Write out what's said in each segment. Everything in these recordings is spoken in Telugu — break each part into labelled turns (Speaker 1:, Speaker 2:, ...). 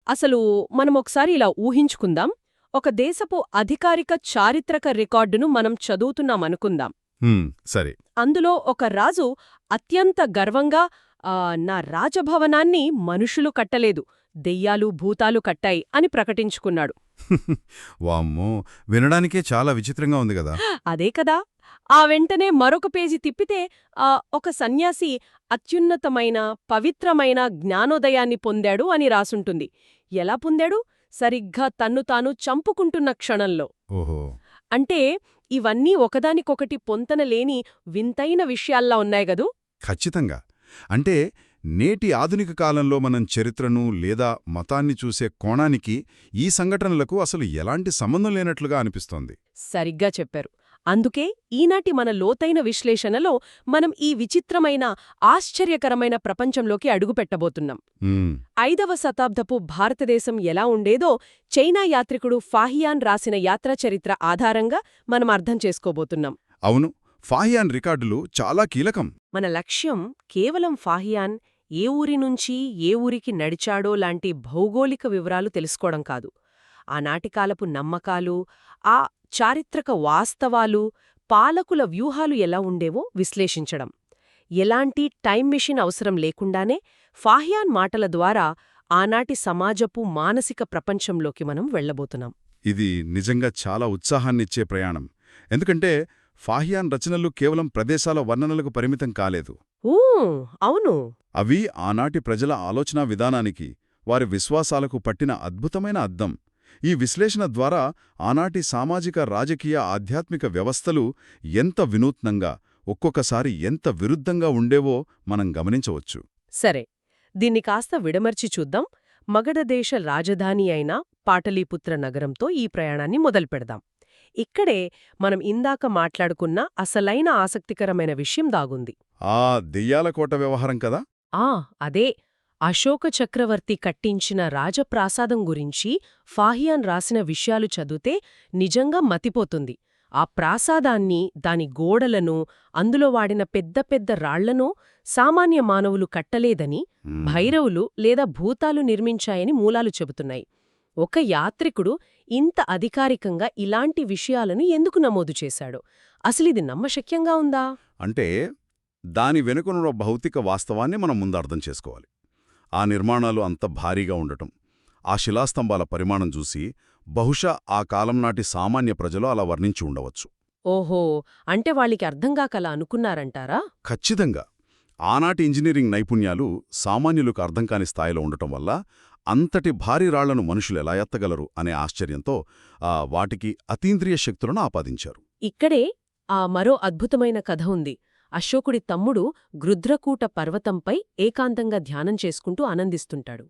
Speaker 1: అసలు మనమొకసారి ఇలా ఊహించుకుందాం. ఒక దేశపు అధికారిక చారిత్రక రికార్డును మనం చదువుతున్నామనుకుందాం.
Speaker 2: సరే.
Speaker 1: అందులో ఒక రాజు అత్యంత గర్వంగా నా రాజభవనాన్ని మనుషులు కట్టలేదు, దెయ్యాలు భూతాలు కట్టాయి అని ప్రకటించుకున్నాడు.
Speaker 2: వామ్మో, వినడానికే చాలా విచిత్రంగా ఉంది కదా.
Speaker 1: అదే కదా. ఆ వెంటనే మరొక పేజీ తిప్పితే ఒక సన్యాసి అత్యున్నతమైన పవిత్రమైన జ్ఞానోదయాన్ని పొందాడు అని రాసుంటుంది. ఎలా పొందాడు? సరిగ్గా తన్ను తాను చంపుకుంటున్న క్షణంలో.
Speaker 2: ఓహో.
Speaker 1: అంటే ఇవన్నీ ఒకదానికొకటి పొంతనలేని వింతైన విషయాల్లా ఉన్నాయిగదూ.
Speaker 2: ఖచ్చితంగా. అంటే నేటి ఆధునిక కాలంలో మనం చరిత్రను లేదా మతాన్ని చూసే కోణానికి ఈ సంఘటనలకు అసలు ఎలాంటి సంబంధం లేనట్లుగా అనిపిస్తోంది.
Speaker 1: సరిగ్గా చెప్పారు. అందుకే ఈనాటి మన లోతైన విశ్లేషణలో మనం ఈ విచిత్రమైన ఆశ్చర్యకరమైన ప్రపంచంలోకి అడుగుపెట్టబోతున్నాం. 5వ శతాబ్దపు భారతదేశం ఎలా ఉండేదో చైనా యాత్రికుడు ఫాహియాన్ రాసిన యాత్రాచరిత్ర ఆధారంగా మనం అర్థం చేసుకోబోతున్నాం.
Speaker 2: అవును, ఫాహియాన్ రికార్డులు చాలా కీలకం.
Speaker 1: మన లక్ష్యం కేవలం ఫాహియాన్ ఏ ఊరి నుంచి ఏ ఊరికి నడిచాడో లాంటి భౌగోళిక వివరాలు తెలుసుకోవడం కాదు. ఆనాటి కాలపు నమ్మకాలు, ఆ చారిత్రక వాస్తవాలు, పాలకుల వ్యూహాలు ఎలా ఉండేవో విశ్లేషించడం. ఎలాంటి టైం మెషిన్ అవసరం లేకుండానే ఫాహియాన్ మాటల ద్వారా ఆనాటి సమాజపు మానసిక ప్రపంచంలోకి మనం వెళ్లబోతున్నాం.
Speaker 2: ఇది నిజంగా చాలా ఉత్సాహాన్నిచ్చే ప్రయాణం. ఎందుకంటే ఫాహియాన్ రచనలు కేవలం ప్రదేశాల వర్ణనలకు పరిమితం కాలేదు.
Speaker 1: అవును.
Speaker 2: అవి ఆనాటి ప్రజల ఆలోచనా విధానానికి, వారి విశ్వాసాలకు పట్టిన అద్భుతమైన అద్దం. ఈ విశ్లేషణ ద్వారా ఆనాటి సామాజిక రాజకీయ ఆధ్యాత్మిక వ్యవస్థలు ఎంత వినూత్నంగా, ఒక్కొక్కసారి ఎంత విరుద్ధంగా ఉండేవో మనం గమనించవచ్చు.
Speaker 1: సరే, దీన్ని కాస్త విడమర్చి చూద్దాం. మగధదేశ రాజధాని అయిన పాటలీపుత్ర నగరంతో ఈ ప్రయాణాన్ని మొదలుపెడదాం. ఇక్కడే మనం ఇందాక మాట్లాడుకున్న అసలైన ఆసక్తికరమైన విషయం దాగుంది.
Speaker 2: ఆ దెయ్యాల కోట వ్యవహారం కదా.
Speaker 1: అదే. అశోక చక్రవర్తి కట్టించిన రాజప్రాసాదం గురించి ఫాహియాన్ రాసిన విషయాలు చదివితే నిజంగా మతిపోతుంది. ఆ ప్రాసాదాన్ని, దాని గోడలను, అందులో వాడిన పెద్ద పెద్ద రాళ్లను సామాన్య మానవులు కట్టలేదని, భైరవులు లేదా భూతాలు నిర్మించాయని మూలాలు చెబుతున్నాయి. ఒక యాత్రికుడు ఇంత అధికారికంగా ఇలాంటి విషయాలను ఎందుకు నమోదు చేశాడో అసలిది నమ్మశక్యంగా ఉందా?
Speaker 2: అంటే దాని వెనుకనున్న భౌతిక వాస్తవాన్ని మనం ముందు అర్థం చేసుకోవాలి. ఆ నిర్మాణాలు అంత భారీగా ఉండటం, ఆ శిలాస్తంభాల పరిమాణం చూసి బహుశా ఆ కాలం నాటి సామాన్య ప్రజలు అలా వర్ణించి ఉండవచ్చు.
Speaker 1: ఓహో, అంటే వాళ్ళకి అర్థంగాకలా అనుకున్నారంటారా?
Speaker 2: ఖచ్చితంగా. ఆనాటి ఇంజనీరింగ్ నైపుణ్యాలు సామాన్యులకు అర్థంకాని స్థాయిలో ఉండటం వల్ల అంతటి భారీ రాళ్లను మనుషులెలా ఎత్తగలరు అనే ఆశ్చర్యంతో వాటికి అతీంద్రియ శక్తులను ఆపాదించారు.
Speaker 1: ఇక్కడే మరో అద్భుతమైన కథ ఉంది. అశోకుడి తమ్ముడు గృధ్రకూట పర్వతంపై ఏకాంతంగా ధ్యానం చేసుకుంటూ ఆనందిస్తుంటాడు.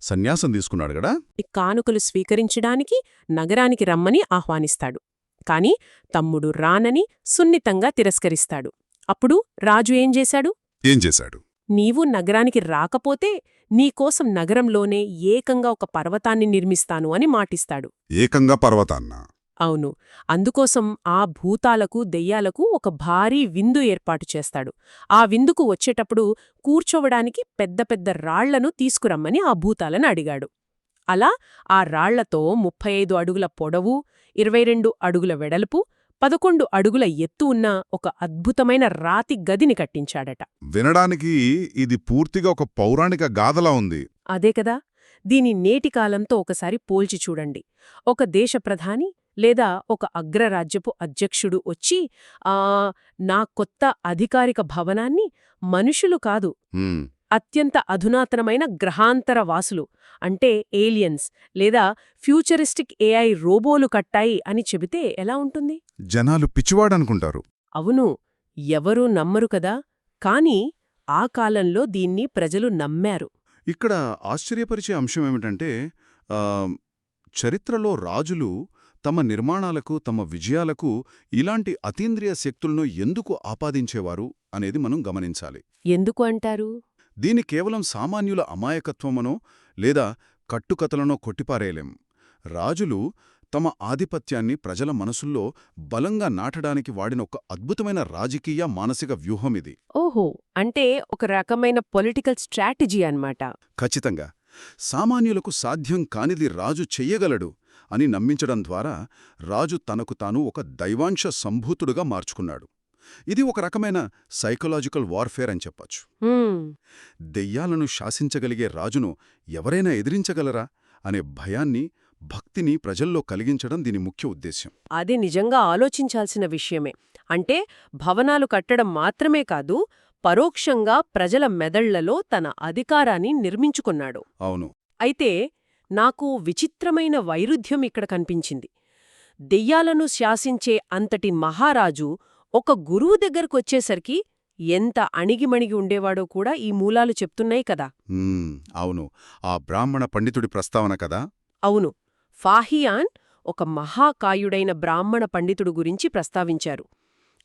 Speaker 2: సన్యాసం తీసుకున్నాడు గడా.
Speaker 1: కానుకలు స్వీకరించడానికి నగరానికి రమ్మని ఆహ్వానిస్తాడు. కాని తమ్ముడు రానని సున్నితంగా తిరస్కరిస్తాడు. అప్పుడు రాజు ఏం చేశాడు? నీవు నగరానికి రాకపోతే నీకోసం నగరంలోనే ఏకంగా ఒక పర్వతాన్ని నిర్మిస్తాను అని మాటిస్తాడు.
Speaker 2: ఏకంగా పర్వతాన్నా?
Speaker 1: అవును. అందుకోసం ఆ భూతాలకు, దెయ్యాలకు ఒక భారీ విందు ఏర్పాటు చేస్తాడు. ఆ విందుకు వచ్చేటప్పుడు కూర్చోవడానికి పెద్ద పెద్ద రాళ్లను తీసుకురమ్మని ఆ భూతాలను అడిగాడు. అలా ఆ రాళ్లతో 35 అడుగుల పొడవు, 22 అడుగుల వెడల్పు, 11 అడుగుల ఎత్తు ఉన్న ఒక అద్భుతమైన రాతి గదిని కట్టించాడట.
Speaker 2: వినడానికి ఇది పూర్తిగా ఒక పౌరాణిక గాథలా ఉంది.
Speaker 1: అదే కదా. దీని నేటి కాలంతో ఒకసారి పోల్చి చూడండి. ఒక దేశ ప్రధాని లేదా ఒక అగ్రరాజ్యపు అధ్యక్షుడు వచ్చి నా కొత్త అధికారిక భవనాన్ని మనుషులు కాదు, అత్యంత అధునాతనమైన గ్రహాంతర వాసులు అంటే ఏలియన్స్ లేదా ఫ్యూచరిస్టిక్ ఏఐ రోబోలు కట్టాయి అని చెబితే ఎలా ఉంటుంది?
Speaker 2: జనాలు పిచ్చివాడనుకుంటారు.
Speaker 1: అవును, ఎవరూ నమ్మరు కదా. కాని ఆ కాలంలో దీన్ని ప్రజలు నమ్మారు.
Speaker 2: ఇక్కడ ఆశ్చర్యపరిచే అంశమేమిటంటే చరిత్రలో రాజులు తమ నిర్మాణాలకు, తమ విజయాలకు ఇలాంటి అతీంద్రియ శక్తులను ఎందుకు ఆపాదించేవారు అనేది మనం గమనించాలి.
Speaker 1: ఎందుకు అంటారు?
Speaker 2: దీని కేవలం సామాన్యుల అమాయకత్వమనో లేదా కట్టుకథలనో కొట్టిపారేయలేం. రాజులు తమ ఆధిపత్యాన్ని ప్రజల మనసుల్లో బలంగా నాటడానికి వాడిన ఒక అద్భుతమైన రాజకీయ, మానసిక వ్యూహమిది.
Speaker 1: ఓహో, అంటే ఒక రకమైన పొలిటికల్ స్ట్రాటజీ అన్నమాట.
Speaker 2: ఖచ్చితంగా. సామాన్యులకు సాధ్యం కానిది రాజు చెయ్యగలడు అని నమ్మించడం ద్వారా రాజు తనకు తాను ఒక దైవాంశ సంభూతుడుగా మార్చుకున్నాడు. ఇది ఒక రకమైన సైకలాజికల్ వార్ఫేర్ అని చెప్పొచ్చు. దెయ్యాలను శాసించగలిగే రాజును ఎవరైనా ఎదిరించగలరా అనే భయాన్ని, భక్తిని ప్రజల్లో కలిగించడం దీని ముఖ్య ఉద్దేశ్యం.
Speaker 1: అది నిజంగా ఆలోచించాల్సిన విషయమే. అంటే భవనాలు కట్టడం మాత్రమే కాదు, పరోక్షంగా ప్రజల మెదళ్లలో తన అధికారాన్ని నిర్మించుకున్నాడు.
Speaker 2: అవును.
Speaker 1: అయితే నాకు విచిత్రమైన వైరుధ్యం ఇక్కడ కనిపించింది. దెయ్యాలను శాసించే అంతటి మహారాజు ఒక గురువు దగ్గరకొచ్చేసరికి ఎంత అణిగిమణిగి ఉండేవాడో కూడా ఈ మూలాలు చెప్తున్నాయి కదా.
Speaker 2: అవును. ఆ బ్రాహ్మణ పండితుడి ప్రస్తావన కదా.
Speaker 1: అవును. ఫాహియాన్ ఒక మహాకాయుడైన బ్రాహ్మణ పండితుడు గురించి ప్రస్తావించారు.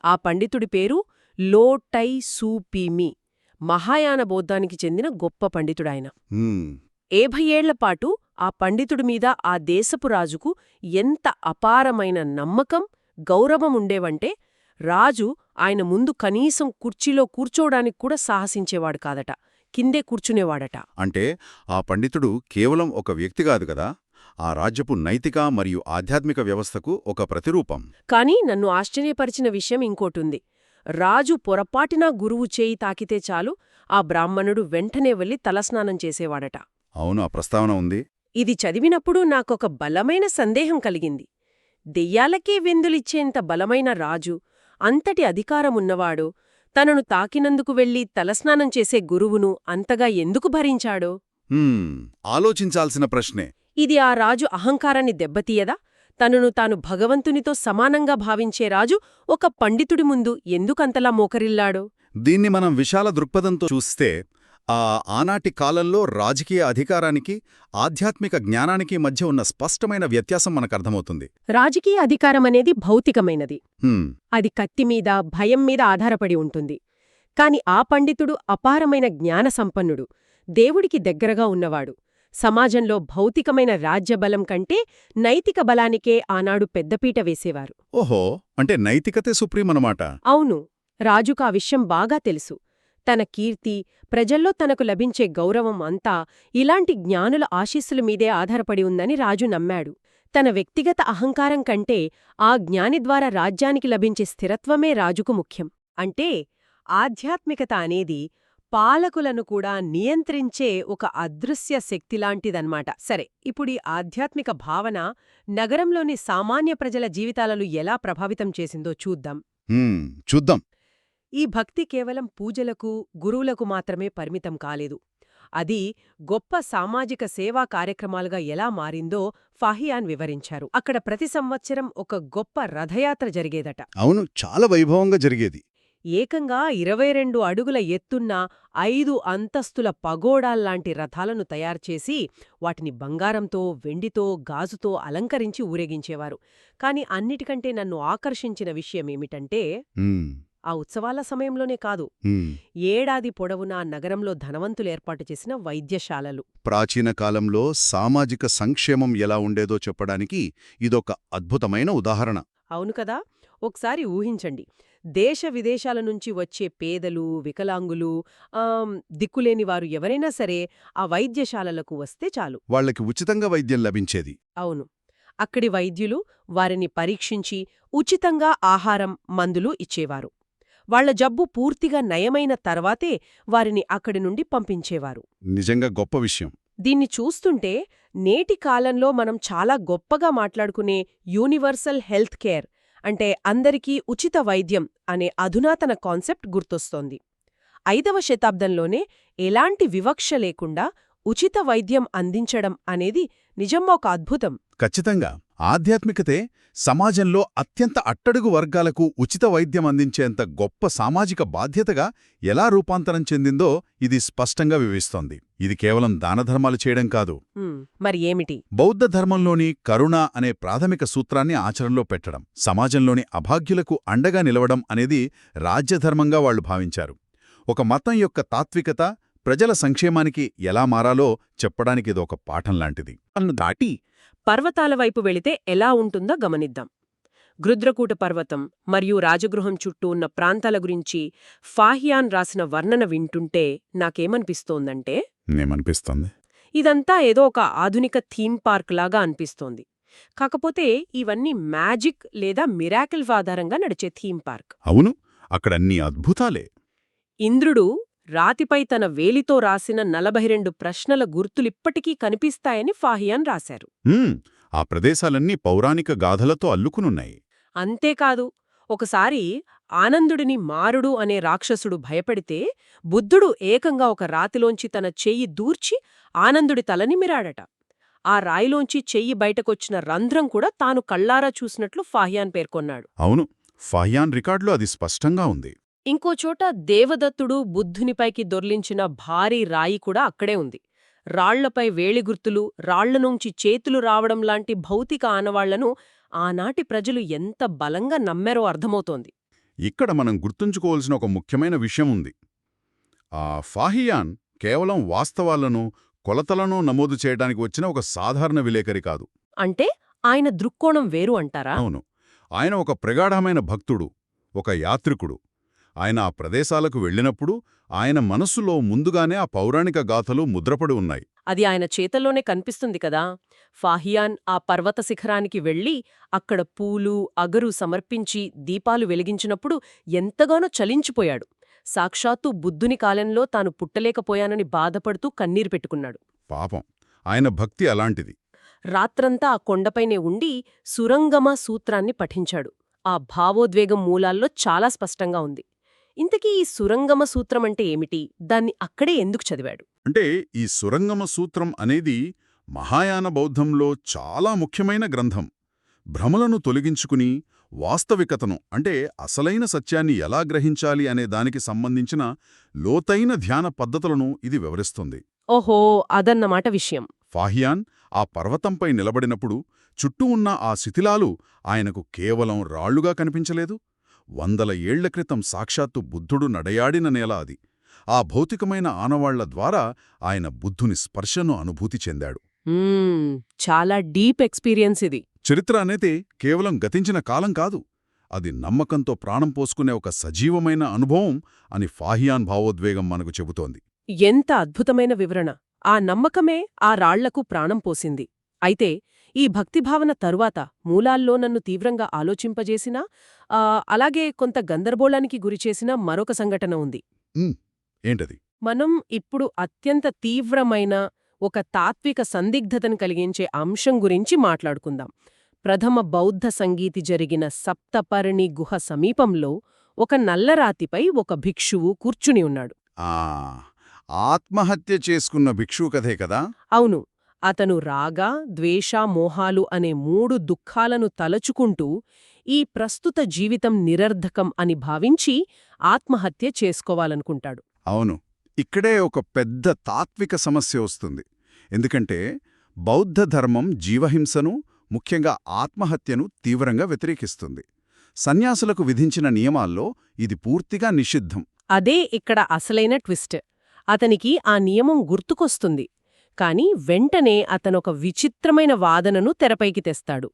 Speaker 1: ఆ పండితుడి పేరు లో టై సూపీమి. మహాయాన బౌద్ధానికి చెందిన గొప్ప పండితుడాయన. 50 ఏళ్లపాటు ఆ పండితుడి మీద ఆ దేశపు రాజుకు ఎంత అపారమైన నమ్మకం, గౌరవం ఉండేవంటే రాజు ఆయన ముందు కనీసం కుర్చీలో కూర్చోడానికి కూడా సాహసించేవాడు కాదట, కిందే కూర్చునేవాడట.
Speaker 2: అంటే ఆ పండితుడు కేవలం ఒక వ్యక్తి కాదు కదా, ఆ రాజ్యపు నైతిక మరియు ఆధ్యాత్మిక వ్యవస్థకు ఒక ప్రతిరూపం.
Speaker 1: కాని నన్ను ఆశ్చర్యపరిచిన విషయం ఇంకోటుంది. రాజు పొరపాటినా గురువు చేయి తాకితే చాలు ఆ బ్రాహ్మణుడు వెంటనే వెళ్లి తలస్నానం చేసేవాడట.
Speaker 2: అవును, ఆ ప్రస్తావన ఉంది.
Speaker 1: ఇది చదివినప్పుడు నాకొక బలమైన సందేహం కలిగింది. దెయ్యాలకే వెందులిచ్చేంత బలమైన రాజు, అంతటి అధికారమున్నవాడు, తనను తాకినందుకు వెళ్లి తలస్నానం చేసే గురువును అంతగా ఎందుకు భరించాడో?
Speaker 2: ఆలోచించాల్సిన ప్రశ్నే.
Speaker 1: ఇది ఆ రాజు అహంకారాన్ని దెబ్బతీయదా? తనను తాను భగవంతునితో సమానంగా భావించే రాజు ఒక పండితుడి ముందు ఎందుకంతలా మోకరిల్లాడో?
Speaker 2: దీన్ని మనం విశాల దృక్పథంతో చూస్తే ఆనాటి కాలంలో రాజకీయ అధికారానికి, ఆధ్యాత్మిక జ్ఞానానికి మధ్య ఉన్న స్పష్టమైన వ్యత్యాసం మనకర్థమవుతుంది.
Speaker 1: రాజకీయ అధికారమనేది భౌతికమైనది. అది కత్తిమీద, భయం మీద ఆధారపడి ఉంటుంది. కాని ఆ పండితుడు అపారమైన జ్ఞాన సంపన్నుడు, దేవుడికి దగ్గరగా ఉన్నవాడు. సమాజంలో భౌతికమైన రాజ్యబలం కంటే నైతిక బలానికే ఆనాడు పెద్దపీట వేసేవారు.
Speaker 2: ఓహో, అంటే నైతికతే సుప్రీమనమాట.
Speaker 1: అవును. రాజుకా విషయం బాగా తెలుసు. తన కీర్తి, ప్రజల్లో తనకు లభించే గౌరవం అంతా ఇలాంటి జ్ఞానుల ఆశీస్సుల మీదే ఆధారపడి ఉందని రాజు నమ్మాడు. తన వ్యక్తిగత అహంకారం కంటే ఆ జ్ఞాని ద్వారా రాజ్యానికి లభించే స్థిరత్వమే రాజుకు ముఖ్యం. అంటే ఆధ్యాత్మికత అనేది పాలకులను కూడా నియంత్రించే ఒక అదృశ్య శక్తిలాంటిదన్నమాట. సరే, ఇప్పుడీ ఆధ్యాత్మిక భావన నగరంలోని సామాన్య ప్రజల జీవితాలను ఎలా ప్రభావితం చేసిందో చూద్దాం.
Speaker 2: చూద్దాం.
Speaker 1: ఈ భక్తి కేవలం పూజలకు, గురువులకు మాత్రమే పరిమితం కాలేదు. అది గొప్ప సామాజిక సేవా కార్యక్రమాలుగా ఎలా మారిందో ఫాహియాన్ వివరించారు. అక్కడ ప్రతి సంవత్సరం ఒక గొప్ప రథయాత్ర జరిగేదట.
Speaker 2: అవును, చాలా వైభవంగా జరిగేది.
Speaker 1: ఏకంగా 22 అడుగుల ఎత్తున్న 5 అంతస్తుల పగోడాల్లాంటి రథాలను తయారుచేసి వాటిని బంగారంతో, వెండితో, గాజుతో అలంకరించి ఊరేగించేవారు. కాని అన్నిటికంటే నన్ను ఆకర్షించిన విషయమేమిటంటే ఆ ఉత్సవాల సమయంలోనే కాదు, ఏడాది పొడవునా నగరంలో ధనవంతులేర్పాటు చేసిన వైద్యశాలలు.
Speaker 2: ప్రాచీన కాలంలో సామాజిక సంక్షేమం ఎలా ఉండేదో చెప్పడానికి ఇదొక అద్భుతమైన ఉదాహరణ.
Speaker 1: అవును కదా. ఒకసారి ఊహించండి, దేశ విదేశాల నుంచి వచ్చే పేదలు, వికలాంగులు, దిక్కులేని వారు ఎవరైనా సరే ఆ వైద్యశాలలకు వస్తే చాలు,
Speaker 2: వాళ్లకి ఉచితంగా వైద్యం లభించేది.
Speaker 1: అవును. అక్కడి వైద్యులు వారిని పరీక్షించి ఉచితంగా ఆహారం, మందులు ఇచ్చేవారు. వాళ్ల జబ్బు పూర్తిగా నయమైన తర్వాతే వారిని అక్కడి నుండి పంపించేవారు.
Speaker 2: నిజంగా గొప్ప విషయం.
Speaker 1: దీన్ని చూస్తుంటే నేటి కాలంలో మనం చాలా గొప్పగా మాట్లాడుకునే యూనివర్సల్ హెల్త్ కేర్, అంటే అందరికీ ఉచిత వైద్యం అనే అధునాతన కాన్సెప్ట్ గుర్తొస్తోంది. 5వ శతాబ్దంలోనే ఎలాంటి వివక్ష లేకుండా ఉచిత వైద్యం అందించడం అనేది నిజంగా ఒక అద్భుతం.
Speaker 2: ఖచ్చితంగా. ఆధ్యాత్మికతే సమాజంలో అత్యంత అట్టడుగు వర్గాలకు ఉచిత వైద్యం అందించేంత గొప్ప సామాజిక బాధ్యతగా ఎలా రూపాంతరం చెందిందో ఇది స్పష్టంగా వివరిస్తోంది. ఇది కేవలం దానధర్మాలు చేయడం కాదు,
Speaker 1: మరి ఏమిటి?
Speaker 2: బౌద్ధ ధర్మంలోని కరుణ అనే ప్రాథమిక సూత్రాన్ని ఆచరణలో పెట్టడం, సమాజంలోని అభాగ్యులకు అండగా నిలవడం అనేది రాజ్యధర్మంగా వాళ్లు భావించారు. ఒక మతం యొక్క తాత్వికత ప్రజల సంక్షేమానికి ఎలా మారాలో చెప్పడానికి ఇదొక పాఠంలాంటిది. అన్ను దాటి
Speaker 1: పర్వతాల వైపు వెళితే ఎలా ఉంటుందో గమనిద్దాం. గృద్రకూట పర్వతం మరియు రాజగృహం చుట్టూ ఉన్న ప్రాంతాల గురించి ఫాహియాన్ రాసిన వర్ణన వింటుంటే నాకేమనిపిస్తోందంటే,
Speaker 2: నేమనిపిస్తోంది,
Speaker 1: ఇదంతా ఏదో ఒక ఆధునిక థీమ్ పార్క్ లాగా అనిపిస్తోంది. కాకపోతే ఇవన్నీ మ్యాజిక్ లేదా మిరాకిల్ ఆధారంగా నడిచే థీమ్ పార్క్.
Speaker 2: అవును, అక్కడన్నీ అద్భుతాలే.
Speaker 1: ఇంద్రుడు రాతిపై తన వేలితో రాసిన 42 ప్రశ్నల గుర్తులిప్పటికీ కనిపిస్తాయని ఫాహియాన్ రాశారు.
Speaker 2: ఆ ప్రదేశాలన్నీ పౌరాణిక గాథలతో అల్లుకునున్నాయి.
Speaker 1: అంతేకాదు, ఒకసారి ఆనందుడిని మారుడు అనే రాక్షసుడు భయపెడితే బుద్ధుడు ఏకంగా ఒక రాతిలోంచి తన చెయ్యి దూర్చి ఆనందుడి తలని మిరాడట. ఆ రాయిలోంచి చెయ్యి బయటకొచ్చిన రంధ్రం కూడా తాను కళ్లారా చూసినట్లు ఫాహియాన్ పేర్కొన్నాడు.
Speaker 2: అవును, ఫాహియాన్ రికార్డులో అది స్పష్టంగా ఉంది.
Speaker 1: ఇంకోచోట దేవదత్తుడు బుద్ధునిపైకి దొర్లించిన భారీ రాయి కూడా అక్కడే ఉంది. రాళ్లపై వేలిగుర్తులు, రాళ్లనుంచి చేతులు రావడం లాంటి భౌతిక ఆనవాళ్లను ఆనాటి ప్రజలు ఎంత బలంగా నమ్మారో అర్థమవుతోంది.
Speaker 2: ఇక్కడ మనం గుర్తుంచుకోవాల్సిన ఒక ముఖ్యమైన విషయం ఉంది. ఫాహియాన్ కేవలం వాస్తవాలను, కొలతలను నమోదు చేయడానికి వచ్చిన ఒక సాధారణ విలేకరి కాదు.
Speaker 1: అంటే ఆయన దృక్కోణం వేరు అంటారా?
Speaker 2: అవును, ఆయన ఒక ప్రగాఢమైన భక్తుడు, ఒక యాత్రికుడు. ఆయన ఆ ప్రదేశాలకు వెళ్ళినప్పుడు ఆయన మనస్సులో ముందుగానే ఆ పౌరాణిక గాథలు ముద్రపడి ఉన్నాయి.
Speaker 1: అది ఆయన చేతల్లోనే కనిపిస్తుంది కదా. ఫాహియాన్ ఆ పర్వత శిఖరానికి వెళ్లి అక్కడ పూలు, అగరు సమర్పించి దీపాలు వెలిగించినప్పుడు ఎంతగానో చలించిపోయాడు. సాక్షాత్తు బుద్ధుని కాలంలో తాను పుట్టలేకపోయానని బాధపడుతూ కన్నీరు పెట్టుకున్నాడు.
Speaker 2: పాపం, ఆయన భక్తి అలాంటిది.
Speaker 1: రాత్రంతా ఆ కొండపైనే ఉండి సురంగమ సూత్రాన్ని పఠించాడు. ఆ భావోద్వేగం మూలాల్లో చాలా స్పష్టంగా ఉంది. ఇంతకీ ఈ సురంగమ సూత్రమంటే ఏమిటి? దాన్ని అక్కడే ఎందుకు చదివాడు?
Speaker 2: అంటే ఈ సురంగమ సూత్రం అనేది మహాయాన బౌద్ధంలో చాలా ముఖ్యమైన గ్రంథం. భ్రమలను తొలగించుకుని వాస్తవికతను, అంటే అసలైన సత్యాన్ని ఎలా గ్రహించాలి అనే దానికి సంబంధించిన లోతైన ధ్యాన పద్ధతులను ఇది వివరిస్తుంది.
Speaker 1: ఓహో, అదన్నమాట విషయం.
Speaker 2: ఫాహియాన్ ఆ పర్వతంపై నిలబడినప్పుడు చుట్టూ ఉన్న ఆ శిథిలాలు ఆయనకు కేవలం రాళ్లుగా కనిపించలేదు. 100 ఏళ్ల క్రితం సాక్షాత్తు బుద్ధుడు నడయాడిన నేల అది. ఆ భౌతికమైన ఆనవాళ్ల ద్వారా ఆయన బుద్ధుని స్పర్శను అనుభూతి చెందాడు.
Speaker 1: చాలా డీప్ ఎక్స్పీరియన్స్ ఇది.
Speaker 2: చరిత్ర అనేది కేవలం గతించిన కాలం కాదు, అది నమ్మకంతో ప్రాణం పోసుకునే ఒక సజీవమైన అనుభవం అని ఫాహియాన్ భావోద్వేగం మనకు చెబుతోంది.
Speaker 1: ఎంత అద్భుతమైన వివరణ! ఆ నమ్మకమే ఆ రాళ్లకు ప్రాణం పోసింది. అయితే ఈ భక్తిభావన తరువాత మూలాల్లో నన్ను తీవ్రంగా ఆలోచింపజేసినా, అలాగే కొంత గందరగోళానికి గురిచేసిన మరొక సంఘటన ఉంది.
Speaker 2: ఏంటది?
Speaker 1: మనం ఇప్పుడు అత్యంత తీవ్రమైన ఒక తాత్విక సందిగ్ధతను కలిగించే అంశం గురించి మాట్లాడుకుందాం. ప్రథమ బౌద్ధ సంగీతి జరిగిన సప్తపర్ణి గుహ సమీపంలో ఒక నల్లరాతిపై ఒక భిక్షువు కూర్చుని ఉన్నాడు.
Speaker 2: ఆత్మహత్య చేసుకున్న భిక్షువు కథే కదా?
Speaker 1: అవును. అతను రాగ, ద్వేష, మోహాలు అనే 3 దుఃఖాలను తలచుకుంటూ ఈ ప్రస్తుత జీవితం నిరర్ధకం అని భావించి ఆత్మహత్య చేసుకోవాలనుకుంటాడు.
Speaker 2: అవును, ఇక్కడే ఒక పెద్ద తాత్విక సమస్య వస్తుంది. ఎందుకంటే బౌద్ధ ధర్మం జీవహింసను, ముఖ్యంగా ఆత్మహత్యను తీవ్రంగా వ్యతిరేకిస్తుంది. సన్యాసులకు విధించిన నియమాల్లో ఇది పూర్తిగా నిషిద్ధం.
Speaker 1: అదే ఇక్కడ అసలైన ట్విస్ట్. అతనికి ఆ నియమం గుర్తుకొస్తుంది. కాని వెంటనే అతనొక విచిత్రమైన వాదనను తెరపైకి తెస్తాడు.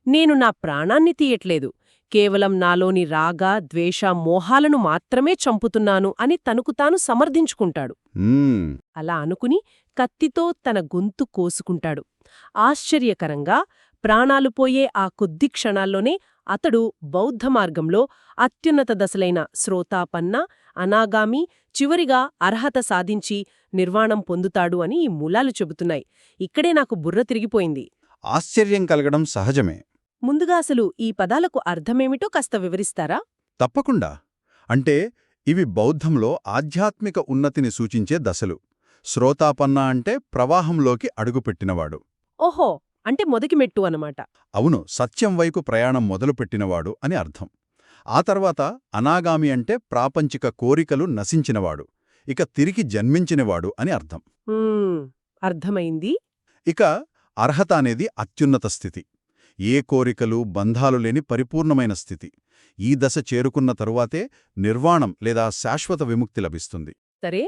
Speaker 1: నేను నా ప్రాణాన్ని తీయట్లేదు, కేవలం నాలోని రాగ, ద్వేష, మోహాలను మాత్రమే చంపుతున్నాను అని తనకు తాను సమర్థించుకుంటాడు. అలా అనుకుని కత్తితో తన గొంతు కోసుకుంటాడు. ఆశ్చర్యకరంగా ప్రాణాలు పోయే ఆ కొద్ది క్షణాల్లోనే అతడు బౌద్ధ మార్గంలో అత్యున్నత దశలైన శ్రోతాపన్న, అనాగామి, చివరిగా అర్హత సాధించి నిర్వాణం పొందుతాడు అని ఈ మూలాలు చెబుతున్నాయి. ఇక్కడే నాకు బుర్ర తిరిగిపోయింది.
Speaker 2: ఆశ్చర్యం కలగడం సహజమే.
Speaker 1: ముందుగా అసలు ఈ పదాలకు అర్థమేమిటో కాస్త వివరిస్తారా?
Speaker 2: తప్పకుండా. అంటే ఇవి బౌద్ధంలో ఆధ్యాత్మిక ఉన్నతిని సూచించే దశలు. శ్రోతాపన్న అంటే ప్రవాహంలోకి అడుగుపెట్టినవాడు.
Speaker 1: ఓహో, అంటే మొదటి మెట్టు అనమాట.
Speaker 2: అవును, సత్యం వైపు ప్రయాణం మొదలుపెట్టినవాడు అని అర్థం. ఆ తర్వాత అనాగామి అంటే ప్రాపంచిక కోరికలు నశించినవాడు, ఇక తిరిగి జన్మించినవాడు అని అర్థం.
Speaker 1: అర్థమైంది.
Speaker 2: ఇక అర్హత అనేది అత్యున్నత స్థితి, ఏ కోరికలు, బంధాలు లేని పరిపూర్ణమైన స్థితి. ఈ దశ చేరుకున్న తరువాతే నిర్వాణం లేదా శాశ్వత విముక్తి లభిస్తుంది.
Speaker 1: సరే,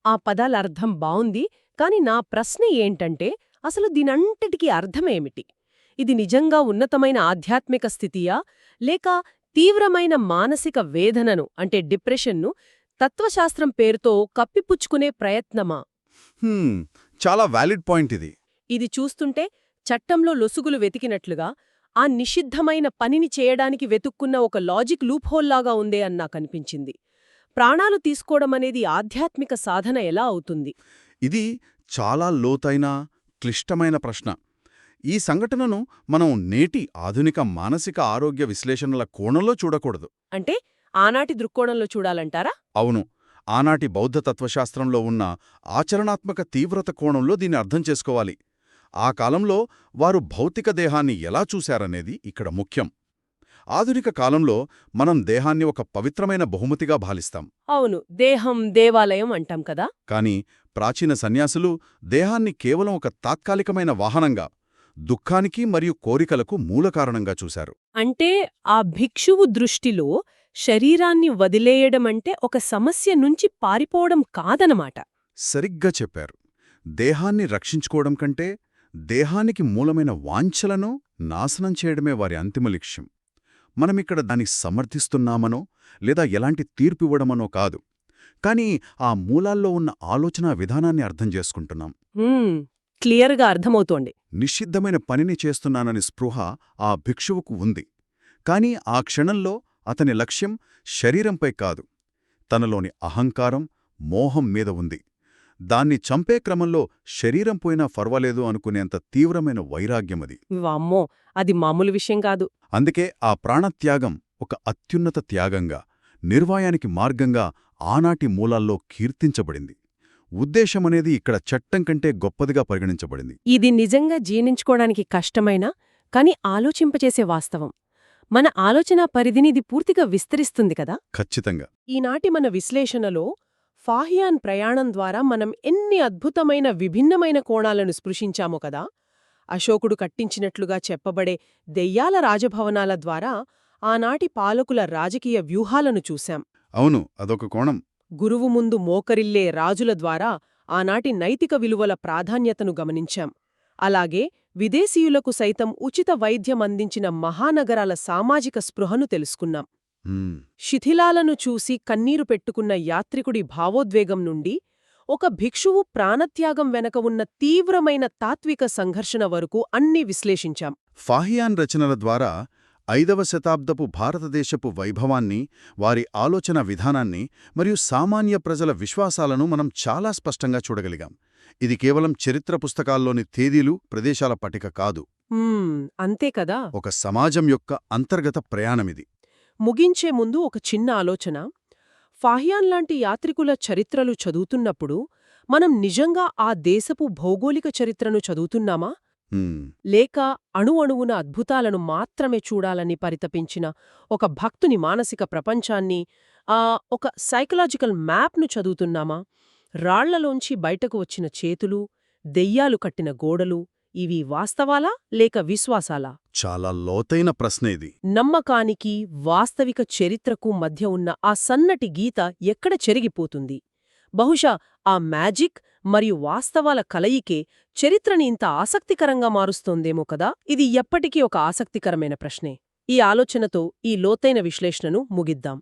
Speaker 1: ఆ పదాల అర్థం బావుంది. కాని నా ప్రశ్న ఏంటంటే, అసలు దీనంతటికీ అర్థమేమిటి? ఇది నిజంగా ఉన్నతమైన ఆధ్యాత్మిక స్థితియా, లేక తీవ్రమైన మానసిక వేదనను అంటే డిప్రెషన్ను తత్వశాస్త్రం పేరుతో కప్పిపుచ్చుకునే ప్రయత్నమా?
Speaker 2: చాలా వ్యాలిడ్ పాయింట్ ఇది.
Speaker 1: ఇది చూస్తుంటే చట్టంలో లొసుగులు వెతికినట్లుగా ఆ నిషిద్ధమైన పనిని చేయడానికి వెతుక్కున్న ఒక లాజిక్ లూప్హోల్లాగా ఉందే అని నాకనిపించింది. ప్రాణాలు తీసుకోవడమనేది ఆధ్యాత్మిక సాధన ఎలా అవుతుంది?
Speaker 2: ఇది చాలా లోతైన, క్లిష్టమైన ప్రశ్న. ఈ సంఘటనను మనం నేటి ఆధునిక మానసిక ఆరోగ్య విశ్లేషణల కోణంలో చూడకూడదు.
Speaker 1: అంటే ఆనాటి దృక్కోణంలో చూడాలంటారా?
Speaker 2: అవును, ఆనాటి బౌద్ధ తత్వశాస్త్రంలో ఉన్న ఆచరణాత్మక తీవ్రత కోణంలో దీన్ని అర్థం చేసుకోవాలి. ఆ కాలంలో వారు భౌతిక దేహాన్ని ఎలా చూశారనేది ఇక్కడ ముఖ్యం. ఆధునిక కాలంలో మనం దేహాన్ని ఒక పవిత్రమైన బహుమతిగా భావిస్తాం.
Speaker 1: అవును, దేహం దేవాలయం అంటాం కదా.
Speaker 2: కాని ప్రాచీన సన్యాసులు దేహాన్ని కేవలం ఒక తాత్కాలికమైన వాహనంగా, దుఃఖానికి మరియు కోరికలకు మూలకారణంగా చూశారు.
Speaker 1: అంటే ఆ భిక్షువు దృష్టిలో శరీరాన్ని వదిలేయడమంటే ఒక సమస్య నుంచి పారిపోవడం కాదనమాట.
Speaker 2: సరిగ్గా చెప్పారు. దేహాన్ని రక్షించుకోవడం కంటే దేహానికి మూలమైన వాంఛలను నాశనం చేయడమే వారి అంతిమ లక్ష్యం. మనమిక్కడ దాన్ని సమర్థిస్తున్నామనో లేదా ఎలాంటి తీర్పివ్వడమనో కాదు, కానీ ఆ మూలాల్లో ఉన్న ఆలోచనా విధానాన్ని అర్థం చేసుకుంటున్నాం.
Speaker 1: క్లియర్గా అర్థమవుతోంది.
Speaker 2: నిషిద్ధమైన పనిని చేస్తున్నానని స్పృహ ఆ భిక్షువుకు ఉంది. కాని ఆ క్షణంలో అతని లక్ష్యం శరీరంపై కాదు, తనలోని అహంకారం, మోహం మీద ఉంది. దాన్ని చంపే క్రమంలో శరీరం పోయినా పర్వాలేదు అనుకునేంత తీవ్రమైన వైరాగ్యమది.
Speaker 1: వామ్మో, అది మామూలు విషయం కాదు.
Speaker 2: అందుకే ఆ ప్రాణత్యాగం ఒక అత్యున్నత త్యాగంగా, నిర్వాయానికి మార్గంగా ఆనాటి మూలాల్లో కీర్తించబడింది. ఉద్దేశమనేది ఇక్కడ చట్టం కంటే గొప్పదిగా పరిగణించబడింది.
Speaker 1: ఇది నిజంగా జీర్ణించుకోవడానికి కష్టమైనా కాని ఆలోచింపచేసే వాస్తవం. మన ఆలోచనా పరిధిని ఇది పూర్తిగా విస్తరిస్తుంది కదా.
Speaker 2: ఖచ్చితంగా.
Speaker 1: ఈనాటి మన విశ్లేషణలో ఫాహియాన్ ప్రయాణం ద్వారా మనం ఎన్ని అద్భుతమైన విభిన్నమైన కోణాలను స్పృశించామో కదా. అశోకుడు కట్టించినట్లుగా చెప్పబడే దెయ్యాల రాజభవనాల ద్వారా ఆనాటి పాలకుల రాజకీయ వ్యూహాలను చూశాం.
Speaker 2: అవును, అదొక కోణం.
Speaker 1: గురువు ముందు మోకరిల్లే రాజుల ద్వారా ఆనాటి నైతిక విలువల ప్రాధాన్యతను గమనించాం. అలాగే విదేశీయులకు సైతం ఉచిత వైద్యమందించిన మహానగరాల సామాజిక స్పృహను తెలుసుకున్నాం. శిథిలాలను చూసి కన్నీరు పెట్టుకున్న యాత్రికుడి భావోద్వేగం నుండి ఒక భిక్షువు ప్రాణత్యాగం వెనక ఉన్న తీవ్రమైన తాత్విక సంఘర్షణ వరకు అన్నీ విశ్లేషించాం.
Speaker 2: ఫాహియాన్ రచనల ద్వారా 5వ శతాబ్దపు భారతదేశపు వైభవాన్ని, వారి ఆలోచన విధానాన్ని మరియు సామాన్య ప్రజల విశ్వాసాలను మనం చాలా స్పష్టంగా చూడగలిగాం. ఇది కేవలం చరిత్ర పుస్తకాల్లోని తేదీలు, ప్రదేశాల పట్టిక కాదు.
Speaker 1: అంతే కదా.
Speaker 2: ఒక సమాజం యొక్క అంతర్గత ప్రయాణమిది.
Speaker 1: ముగించే ముందు ఒక చిన్న ఆలోచన. ఫాహియాన్ లాంటి యాత్రికుల చరిత్రలు చదువుతున్నప్పుడు మనం నిజంగా ఆ దేశపు భౌగోళిక చరిత్రను చదువుతున్నామా? లేక అణువణువున అద్భుతాలను మాత్రమే చూడాలని పరితపించిన ఒక భక్తుని మానసిక ప్రపంచాన్ని, ఒక సైకలాజికల్ మ్యాప్ను చదువుతున్నామా? రాళ్లలోంచి బయటకు వచ్చిన చేతులు, దెయ్యాలు కట్టిన గోడలు, ఇవి వాస్తవాలా లేక విశ్వాసాలా?
Speaker 2: చాలా లోతైన ప్రశ్న ఇది.
Speaker 1: నమ్మకానికి, వాస్తవిక చరిత్రకు మధ్య ఉన్న ఆ సన్నటి గీత ఎక్కడ చెరిగిపోతుంది? బహుశా ఆ మ్యాజిక్ మరియు వాస్తవాల కలయికే చరిత్రని ఇంత ఆసక్తికరంగా మారుస్తోందేమో కదా. ఇది ఎప్పటికీ ఒక ఆసక్తికరమైన ప్రశ్నే. ఈ ఆలోచనతో ఈ లోతైన విశ్లేషణను ముగిద్దాం.